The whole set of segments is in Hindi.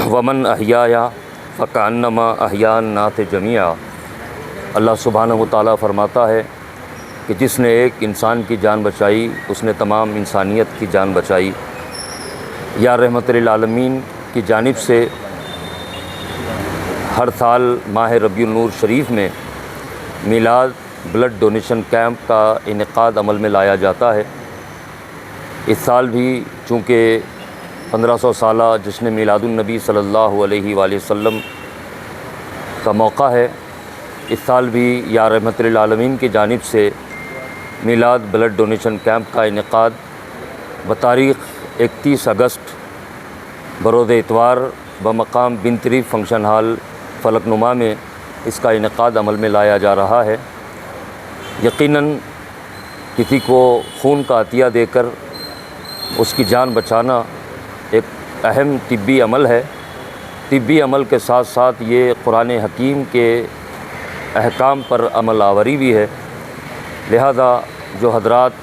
वमन अहिया फ़कान्नमा अहियान नात जमिया। अल्लाह सुब्हानहु व तआला फ़रमाता है कि जिसने एक इंसान की जान बचाई उसने तमाम इंसानियत की जान बचाई। या रहमतुल लिल आलमीन की जानिब से हर साल माह रबीउन नूर शरीफ में मिलाद ब्लड डोनेशन कैंप का इनेकाद अमल में लाया जाता है। इस साल भी चूँकि 1500 साला जश्न मिलादुन नबी सल्लल्लाहु अलैहि वसल्लम का मौका है, इस साल भी या रहमतुल लिल आलमीन की जानिब से मिलाद ब्लड डोनेशन कैंप का इनेकाद बतारीख़ 31 अगस्त बरोज़ इतवार बमकाम बिनतरी फ़ंक्शन हाल फलकनुमा में इसका इनेकाद अमल में लाया जा रहा है। यकीनन किसी को खून का अतिया देकर उसकी जान बचाना एक अहम तिब्बी अमल है। तिब्बी अमल के साथ साथ ये कुरान हकीम के अहकाम पर अमल आवरी भी है। लिहाजा जो हजरात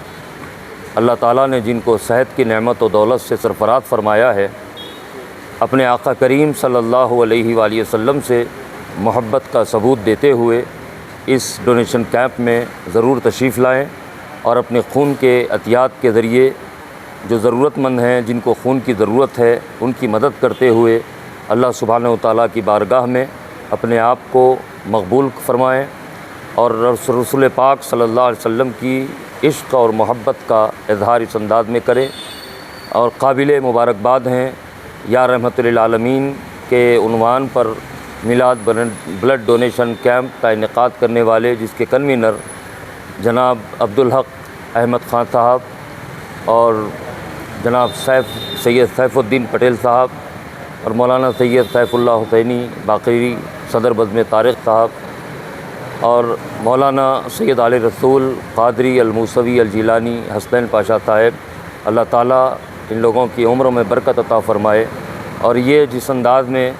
अल्लाह ताला ने जिनको सेहत की नेमत और दौलत से सरफराज फरमाया है, अपने आका करीम सल्लल्लाहु अलैहि वसल्लम से मोहब्बत का सबूत देते हुए इस डोनेशन कैंप में ज़रूर तशरीफ़ लाएँ और अपने खून के अतियात के ज़रिए जो ज़रूरतमंद हैं, जिनको खून की ज़रूरत है, उनकी मदद करते हुए अल्लाह सुब्हानहु व तआला की बारगाह में अपने आप को मकबूल फरमाएँ और रसूल पाक सल्लल्लाहु अलैहि वसल्लम की इश्क़ और मोहब्बत का इज़हार इस अंदाज़ में करें। और काबिल मुबारकबाद हैं या रहमतुल लिल आलमीन के उन्वान पर मिलाद ब्लड डोनेशन कैंप का इनेकाद करने वाले, जिसके कन्वीनर जनाब अब्दुल हक अहमद ख़ान साहब और जनाब सैयद सैफुद्दीन पटेल साहब और मौलाना सैयद सैफुल्लाह हुसैनी बाक़री सदर बज़्म तारिक़ साहब और मौलाना सैयद आले रसूल क़ादरी अल मूसवी अल जिलानी हसनैन पाशा साहब। अल्लाह ताला इन लोगों की उम्र में बरकत अता फ़रमाए और ये जिस अंदाज़ में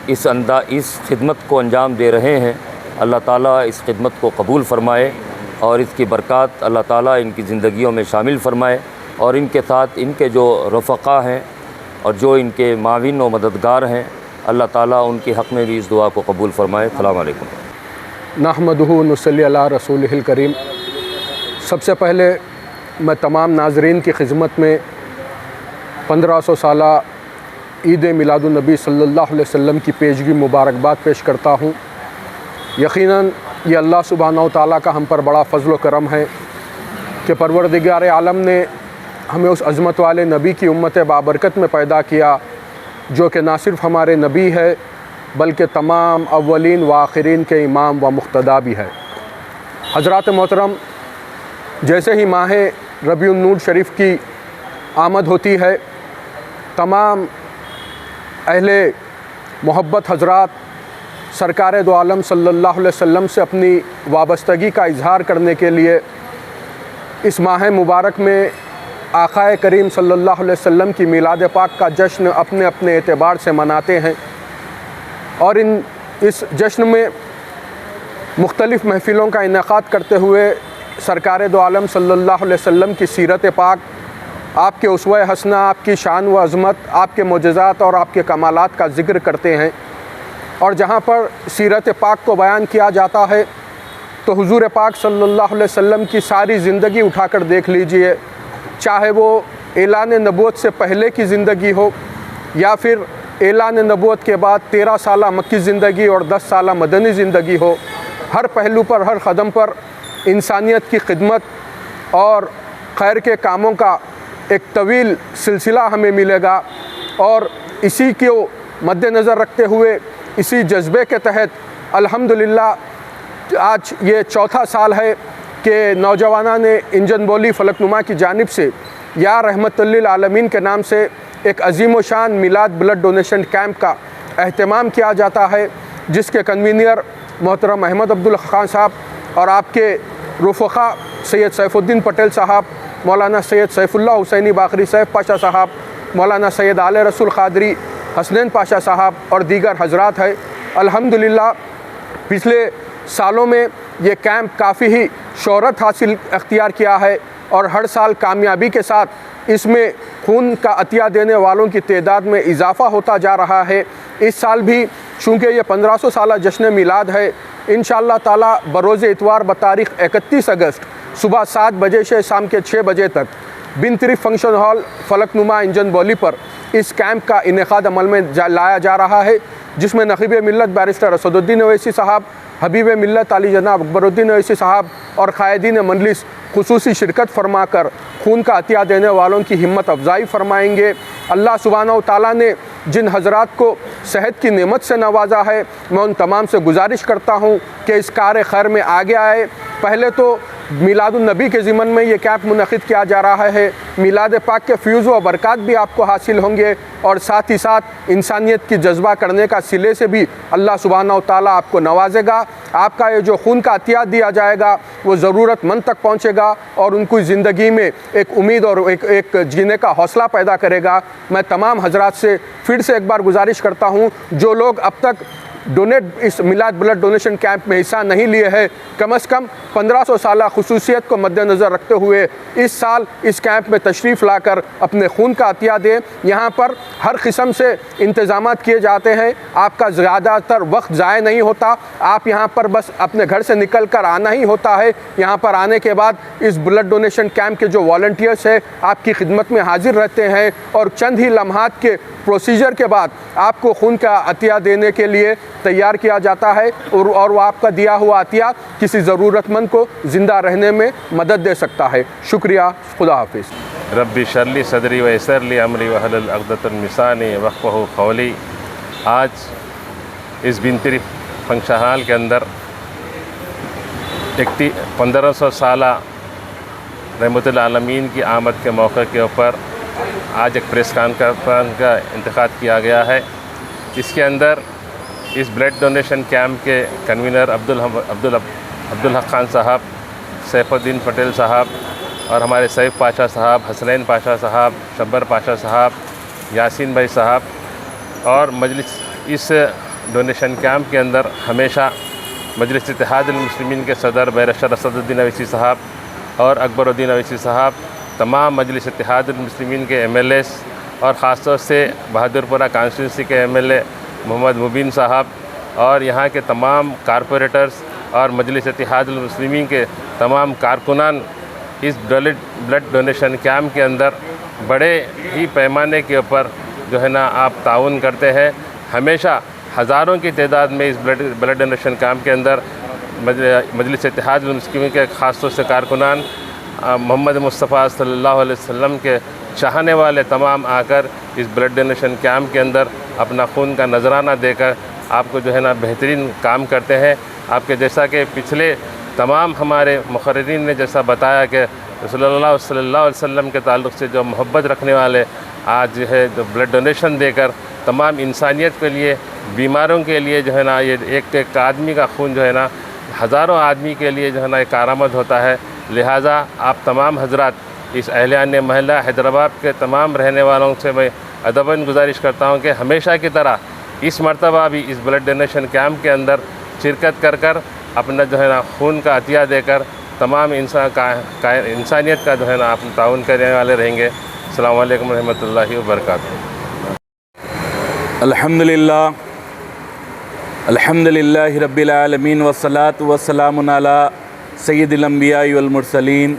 इस खिदमत को अंजाम दे रहे हैं, अल्लाह ताला इस खिदमत को कबूल फ़रमाए और इसकी बरक़ात अल्लाह ताला इनकी ज़िंदगियों में शामिल फ़रमाए और इनके साथ इनके जो रफ़क़ा हैं और जो इनके माविन व मददगार हैं, अल्लाह ताला उनके हक़ में भी इस दुआ को कबूल फ़रमाए। अस्सलामु अलैकुम। नहमदुहु व नुसल्ली अला रसूलिहिल करीम। सबसे पहले मैं तमाम नाज़रीन की खिदमत में 1500 साला ईद मिलादुन नबी सल्लल्लाहु अलैहि वसल्लम की पेशगी मुबारकबाद पेश करता हूँ। यकीनन ये अल्लाह सुब्हानहु व तआला का हम पर बड़ा फ़ज़्ल व करम है कि परवरदिगार आलम ने हमें उस अज़मत वाले नबी की उम्मत बाबरकत में पैदा किया, जो कि ना सिर्फ़ हमारे नबी है बल्कि तमाम अव्वलीन व आखिरीन के इमाम व मुक़्तदा भी है। हज़रात मोहतरम, जैसे ही माह रबीउन नूर शरीफ की आमद होती है, तमाम अहले मोहब्बत हज़रात सरकार दो आलम सल्लल्लाहु अलैहि वसल्लम से अपनी वाबस्तगी का इज़हार करने के लिए इस माह मुबारक में आक़ाए करीम सल्लल्लाहु अलैहि वसल्लम की मिलाद पाक का जश्न अपने अपने एतबार से मनाते हैं और इस जश्न में मुख्तलिफ़ महफ़िलों का इनेकाद करते हुए सरकार दो आलम सल्लल्लाहु अलैहि वसल्लम की सीरत पाक, आपके उसवा हसना, आपकी शान व अज़मत, आपके मोजज़ात और आपके कमालात का ज़िक्र करते हैं। और जहाँ पर सीरत पाक को बयान किया जाता है तो हुज़ूर पाक सल्लल्लाहु अलैहि वसल्लम की सारी ज़िंदगी उठाकर देख लीजिए, चाहे वो ऐलान नबूवत से पहले की ज़िंदगी हो या फिर ऐलान नबूवत के बाद 13 साला मक्की ज़िंदगी और 10 साला मदनी ज़िंदगी हो, हर पहलू पर, हर कदम पर इंसानियत की खिदमत और खैर के कामों का एक तवील सिलसिला हमें मिलेगा। और इसी को मद्देनज़र रखते हुए, इसी जज्बे के तहत अल्हम्दुलिल्लाह आज ये चौथा साल है कि नौजवाना ने इंजन बोली फलकनुमा की जानिब से या रहमतुल लिल आलमीन के नाम से एक अजीम व शान मिलाद ब्लड डोनेशन कैंप का अहतमाम किया जाता है, जिसके कन्वीनर मोहतरम अहमद अब्दुल खान साहब और आपके रुफ़क़ा सैयद सैफुद्दीन पटेल साहब, मौलाना सैयद सैफुल्लाह हुसैनी बाक़री सैफ पाशा साहब, मौलाना सैयद आले रसूल क़ादरी हसनैन पाशा साहब और दीगर हजरात है। अल्हम्दुलिल्लाह पिछले सालों में ये कैंप काफ़ी ही शोहरत हासिल अख्तियार किया है और हर साल कामयाबी के साथ इसमें खून का अतिया देने वालों की तादाद में इजाफ़ा होता जा रहा है। इस साल भी चूँकि ये 1500 साला जश्न मिलाद है, इंशाअल्लाह ताला बरोज़ इतवार बतारीख़ 31 अगस्त सुबह 7 बजे से शाम के 6 बजे तक बिन तिरिफ फंक्शन हॉल फलकनुमा इंजन बॉली पर इस कैंप का इनेकाद अमल में लाया जा रहा है, जिसमें नक़ीब मिल्लत बैरिस्टर असदुद्दीन अवैसी साहब, हबीब मिल्लत अली जनाब अकबरुद्दीन अवैसी साहब और क़ायदीन मजलिस खुसूसी शिरकत फरमाकर खून का अतिया देने वालों की हिम्मत अफजाई फरमाएंगे। अल्लाह सुब्हानहू तआला ने जिन हज़रात को सेहत की नेमत से नवाजा है, मैं उन तमाम से गुजारिश करता हूँ कि इस कार खैर में आगे आए। पहले तो मिलादुन नबी के ज़िमन में ये कैंप मुनक़िद किया जा रहा है, मिलाद पाक के फ़्यूज़ व बरक़ात भी आपको हासिल होंगे और साथ ही साथ इंसानियत की जज्बा करने का सिले से भी अल्लाह सुब्हानहू तआला आपको नवाजेगा। आपका ये जो खून का अतिया दिया जाएगा वो ज़रूरतमंद तक पहुँचेगा और उनको ज़िंदगी में एक उम्मीद और एक जीने का हौसला पैदा करेगा। मैं तमाम हज़रात से फिर से एक बार गुजारिश करता हूँ, जो लोग अब तक इस मिलाद ब्लड डोनेशन कैंप में हिस्सा नहीं लिए हैं, कम से कम 1500 साला खुसूसियत को मद्देनज़र रखते हुए इस साल इस कैंप में तशरीफ़ लाकर अपने खून का अतिया दें। यहाँ पर हर किस्म से इंतज़ामात किए जाते हैं, आपका ज़्यादातर वक्त ज़ाय नहीं होता, आप यहाँ पर बस अपने घर से निकल कर आना ही होता है। यहाँ पर आने के बाद इस ब्लड डोनेशन कैंप के जो वॉलंटियर्स हैं आपकी खिदमत में हाजिर रहते हैं और चंद ही लम्हात के प्रोसीजर के बाद आपको खून का अतिया देने के लिए तैयार किया जाता है और वो आपका दिया हुआ अतिया किसी ज़रूरतमंद को ज़िंदा रहने में मदद दे सकता है। शुक्रिया, खुदा हाफिज़। रब्बी शरली सदरी व यसरली अमरी वहलुल उक़दतम मिन लिसानी यफ़क़हू क़ौली। आज इस बिन तिरिफ फंक्शन हॉल के अंदर 1500 साला रहमतुल आलमीन की आमद के मौके के ऊपर आज एक प्रेस कॉन्फ्रेंस का इंतखाब किया गया है। इसके अंदर इस ब्लड डोनेशन कैंप के कन्वीनर अब्दुल हक खान साहब, सैफुद्दीन पटेल साहब और हमारे सैफ पाशा साहब, हसनैन पाशा साहब, शब्बर पाशा साहब, यासीन भाई साहब और मजलिस इस डोनेशन कैंप के अंदर हमेशा मजलिस इत्तेहादुल मुस्लिमीन के सदर बैरिस्टर असदुद्दीन अवैसी साहब और अकबरुद्दीन अवैसी साहब, तमाम मजलिस इत्तेहादुल मुस्लिमीन के MLAs और ख़ास तौर से बहादुरपुरा कॉन्स्टिट्यूंसी के MLA मोहम्मद मुबीन साहब और यहाँ के तमाम कारपोरेटर्स और मजलिस इत्तेहादुल मुस्लिमीन के तमाम कारकुनान इस ब्लड डोनेशन कैंप के अंदर बड़े ही पैमाने के ऊपर जो है ना आप ताउन करते हैं। हमेशा हज़ारों की तादाद में इस ब्लड डोनेशन कैंप के अंदर मजलिस इत्तेहादुल मुस्लिमीन के ख़ास तौर से कारकुनान मोहम्मद मुस्तफ़ा सल्लल्लाहु अलैहि वसल्लम के चाहने वाले तमाम आकर इस ब्लड डोनेशन कैंप के अंदर अपना खून का नजराना देकर आपको जो है ना बेहतरीन काम करते हैं। आपके जैसा कि पिछले तमाम हमारे मुक़र्रिरीन ने जैसा बताया कि रसूलुल्लाह सल्लल्लाहु अलैहि वसल्लम के ताल्लुक़ से जो मोहब्बत रखने वाले आज जो है जो ब्लड डोनेशन देकर तमाम इंसानियत के लिए, बीमारों के लिए जो है ना ये एक आदमी का खून जो है ना हज़ारों आदमी के लिए जो है ना एक कारामद होता है। लिहाजा आप तमाम हजरात इस अहलियान महल्ला हैदराबाद के तमाम रहने वालों से मैं अदबन गुजारिश करता हूँ कि हमेशा की तरह इस मरतबा भी इस ब्लड डोनेशन कैंप के अंदर शिरकत कर अपना जो है ना खून का अतिया देकर तमाम इंसानियत का जो है ना आप ताउन करने वाले रहेंगे। अस्सलामु अलैकुम रहमतुल्लाहि व बरकातुहू। अल्हम्दुलिल्लाहि रब्बिल आलमीन वस्सलातु वस्सलामु अला सय्यिदिल अंबियाइ वल मुरसलीन।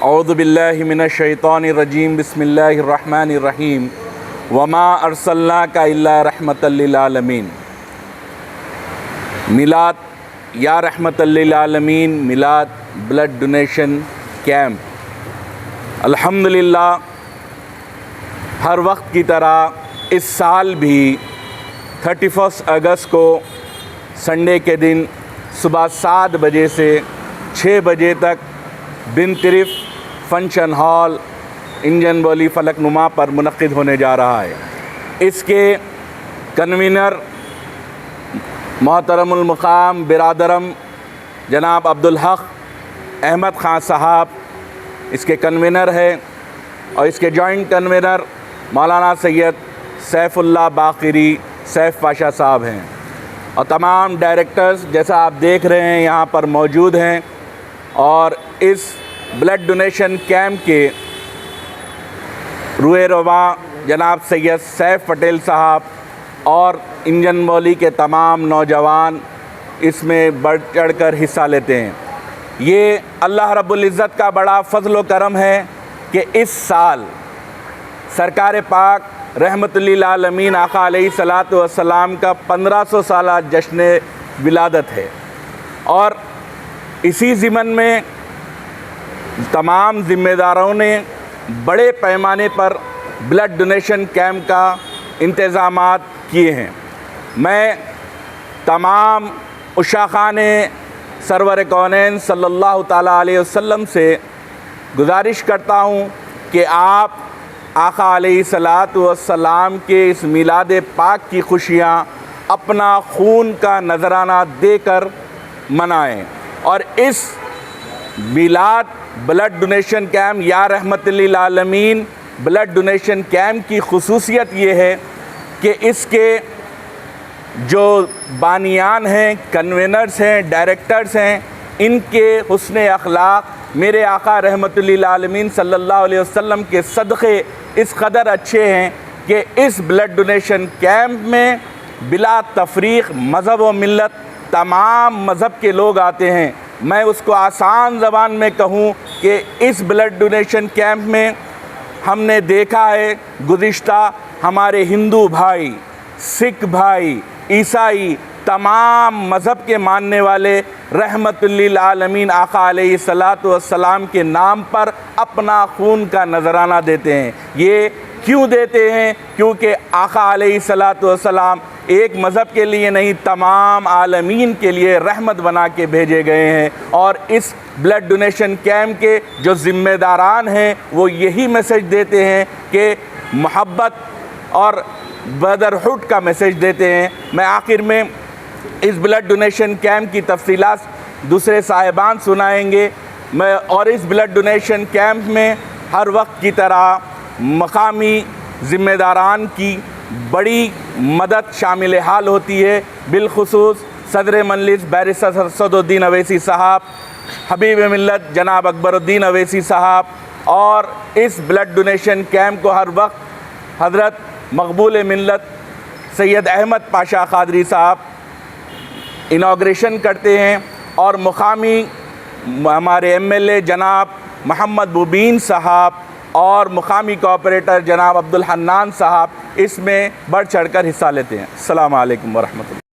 औज़ु बिल्लाहि मिनश शैतानिर रजीम। बिस्मिल्लाहिर रहमानिर रहीम। वमा अरसलनाका इल्ला रहमतल लिल आलमीन। मिलाद या रहमतल लिल आलमीन मिलाद ब्लड डोनेशन कैंप अल्हम्दुलिल्लाह हर वक्त की तरह इस साल भी 31 अगस्त को संडे के दिन सुबह 7 बजे से 6 बजे तक बिन तिरिफ फंक्शन हॉल इंजन बॉली फलकनुमा पर मुनक़िद होने जा रहा है। इसके कन्वीनर मोहतरमुल मुक़ाम बिरादरम जनाब अब्दुल हक अहमद ख़ान साहब इसके कन्वीनर है और इसके जॉइंट कन्वीनर मौलाना सैयद सैफुल्लाह बाक़री सैफ पाशा साहब हैं और तमाम डायरेक्टर्स जैसा आप देख रहे हैं यहाँ पर मौजूद हैं। और इस ब्लड डोनेशन कैंप के रूए रवा जनाब सैयद सैफ पटेल साहब और इंजन मौली के तमाम नौजवान इसमें बढ़ चढ़ कर हिस्सा लेते हैं। ये अल्लाह रब्बुल इज़्ज़त का बड़ा फ़ज़ल व करम है कि इस साल सरकार पाक रहमतुल्लिल आलमीन आका अलैहिस्सलातु वस्सलाम का 1500 साला जश्न विलादत है और इसी ज़िमन में तमाम ज़िम्मेदारों ने बड़े पैमाने पर ब्लड डोनेशन कैंप का इंतज़ामात किए हैं। मैं तमाम उशाखाने सरवर कौनैन सल्लल्लाहु ताला अलैहि वसल्लम से गुजारिश करता हूँ कि आप आका अलैहिस्सलातु वस्सलाम के इस मिलाद पाक की खुशियाँ अपना खून का नजराना देकर मनाएं और इस मिलाद ब्लड डोनेशन कैंप या रहमतुल्लिल आलमीन ब्लड डोनेशन कैंप की खुसूसियत ये है कि इसके जो बानियान हैं, कन्वेनर्स हैं, डायरेक्टर्स हैं, इनके हुस्न अखलाक मेरे आका रहमतुल्लिल आलमीन सल्लल्लाहु अलैहि वसल्लम के सदक़े इस कदर अच्छे हैं कि इस ब्लड डोनेशन कैंप में बिला तफरीक़ मज़हब व मिल्लत तमाम मज़हब के लोग आते हैं। मैं उसको आसान ज़बान में कहूँ कि इस ब्लड डोनेशन कैंप में हमने देखा है गुज़िश्ता हमारे हिंदू भाई, सिख भाई, ईसाई, तमाम मज़हब के मानने वाले रहमतुल्लिल आलमीन आका अलैहिस्सलातु वस्सलाम के नाम पर अपना खून का नजराना देते हैं। ये क्यों देते हैं? क्योंकि आका अलैहिस्सलातु वस्सलाम एक मज़हब के लिए नहीं, तमाम आलमीन के लिए रहमत बना के भेजे गए हैं और इस ब्लड डोनेशन कैंप के जो ज़िम्मेदारान हैं वो यही मैसेज देते हैं कि मोहब्बत और ब्रदरहुड का मैसेज देते हैं। मैं आखिर में इस ब्लड डोनेशन कैंप की तफसीलात दूसरे साहिबान सुनाएंगे। मैं और इस ब्लड डोनेशन कैंप में हर वक्त की तरह मकामी ज़िम्मेदारान की बड़ी मदद शामिल हाल होती है। बिलखुसूस सदर मजलिस बैरिस्टर असदुद्दीन अवैसी साहब, हबीब मिल्लत जनाब अकबरुद्दीन अवैसी साहब और इस ब्लड डोनेशन कैंप को हर वक्त हज़रत मकबूल मिल्लत सैयद अहमद पाशा क़ादरी साहब इनाग्रेशन करते हैं और मुकामी हमारे एमएलए जनाब मोहम्मद मुबीन साहब और मुकामी कोऑपरेटर जनाब अब्दुल हन्नान साहब इसमें बढ़ चढ़कर हिस्सा लेते हैं। अस्सलामु अलैकुम व रहमतुल्लाह।